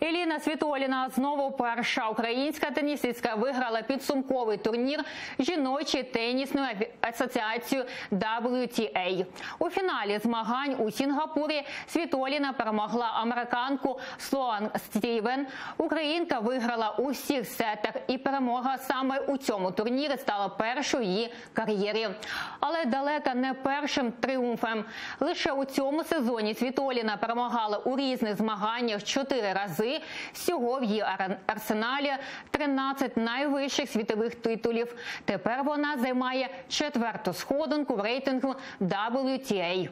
Еліна Світоліна, знову перша українська тенісистка, виграла підсумковий турнір жіночої тенісної асоціації WTA. У фіналі змагань у Сінгапурі Світоліна перемогла американку Слоан Стівен. Українка виграла у всіх сетах, і перемога саме у цьому турнірі стала першою в її кар'єрі. Але далека не першим тріумфом. Лише у цьому сезоні Світоліна перемагала у різних змаганнях 4 рази. Всього в її арсеналі 13 найвищих світових титулів. Тепер вона займає 4-ту сходинку в рейтингу WTA.